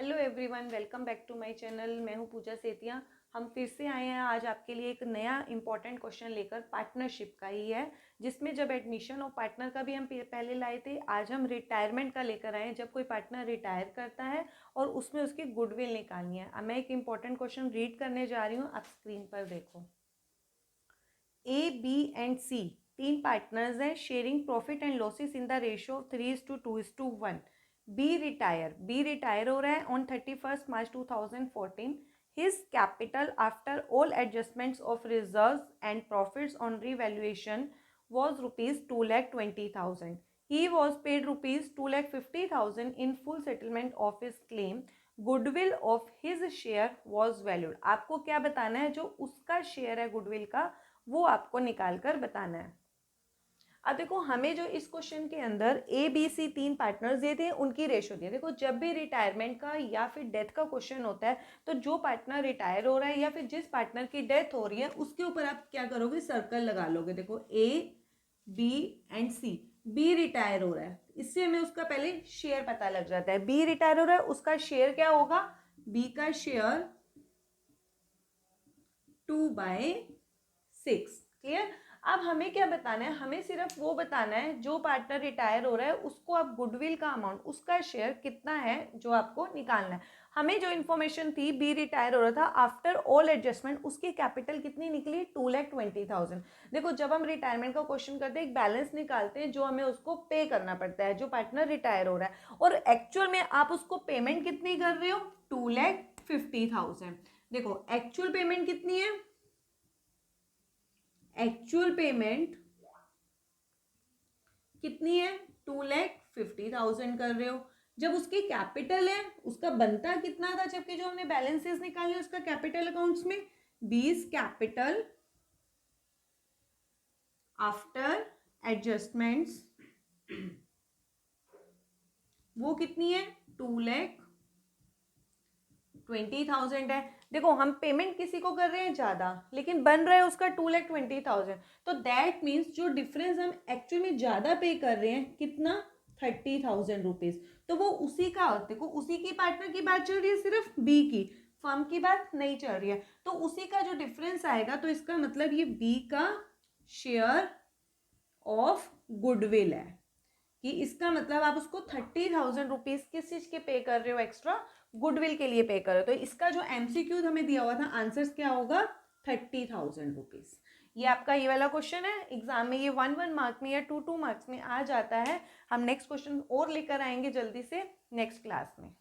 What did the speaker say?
Hello everyone, welcome back to my channel. मैं हूं पूजा सेतिया। हम फिर से आए हैं आज आपके लिए एक नया इंपॉर्टेंट क्वेश्चन लेकर। पार्टनरशिप का ही है, जिसमें जब एडमिशन और पार्टनर का भी हम पहले लाए थे, आज हम रिटायरमेंट का लेकर आए हैं। जब कोई पार्टनर रिटायर करता है और उसमें उसकी गुडविल निकालनी है। अब मैं एक इंपॉर्टेंट क्वेश्चन रीड करने जा रही हूँ, आप स्क्रीन पर देखो। ए, बी एंड सी तीन पार्टनर्स हैं, sharing profit and losses in the ratio 3:2:1। B retire हो रहा है on 31st March 2014। His capital after all adjustments of reserves and profits on revaluation was rupees 2,20,000. He was paid rupees 2,50,000 in full settlement of his claim. Goodwill of his share was valued. आपको क्या बताना है? जो उसका share है goodwill का, वो आपको निकाल कर बताना है। अब देखो, हमें जो इस क्वेश्चन के अंदर ए बी सी तीन पार्टनर्स दिए थे, उनकी रेशो दिए। देखो, जब भी रिटायरमेंट का या फिर डेथ का क्वेश्चन होता है, तो जो पार्टनर रिटायर हो रहा है या फिर जिस पार्टनर की डेथ हो रही है, उसके ऊपर आप क्या करोगे? सर्कल लगा लोगे। देखो, A B and C. B retire हो रहा है, इससे हमें उसका पहले शेयर पता लग जाता है। बी रिटायर हो रहा है, उसका शेयर क्या होगा? बी का शेयर 2/6। क्लियर? अब हमें क्या बताना है? हमें सिर्फ वो बताना है, जो पार्टनर रिटायर हो रहा है उसको आप गुडविल का अमाउंट, उसका शेयर कितना है, जो आपको निकालना है। हमें जो इन्फॉर्मेशन थी, बी रिटायर हो रहा था आफ्टर ऑल एडजस्टमेंट, उसकी कैपिटल कितनी निकली? 2,20,000। देखो, जब हम रिटायरमेंट का क्वेश्चन करते हैं, एक बैलेंस निकालते हैं जो हमें उसको पे करना पड़ता है, जो पार्टनर रिटायर हो रहा है, और एक्चुअल में आप उसको पेमेंट कितनी कर रहे हो? 2,50,000। देखो, एक्चुअल पेमेंट कितनी है? एक्चुअल पेमेंट कितनी है? 2,50,000 कर रहे हो। जब उसकी कैपिटल है, उसका बनता कितना था? जबकि जो हमने बैलेंसेस निकाले उसका कैपिटल अकाउंट्स में, 20 कैपिटल आफ्टर एडजस्टमेंट्स, वो कितनी है? 2,20,000 है। देखो, हम पेमेंट किसी को कर रहे हैं ज्यादा, लेकिन बन रहा है उसका 2,20,000। तो दैट मीन्स जो डिफरेंस हम एक्चुअली में ज्यादा पे कर रहे हैं, कितना? 30,000 रुपीज। तो वो उसी का, देखो उसी की पार्टनर की बात चल रही है, सिर्फ बी की, फर्म की बात नहीं चल रही है। तो उसी का जो डिफरेंस आएगा, तो इसका मतलब ये बी का शेयर ऑफ गुडविल है, कि इसका मतलब आप उसको 30,000 रुपीज किस चीज के पे कर रहे हो? एक्स्ट्रा गुडविल के लिए पे कर रहे हो। तो इसका जो एमसीक्यू हमें दिया हुआ था, आंसर्स क्या होगा? 30,000 रुपीज। ये आपका ये वाला क्वेश्चन है। एग्जाम में ये 1 मार्क में या 2 मार्क्स में आ जाता है। हम नेक्स्ट क्वेश्चन और लेकर आएंगे जल्दी से नेक्स्ट क्लास में।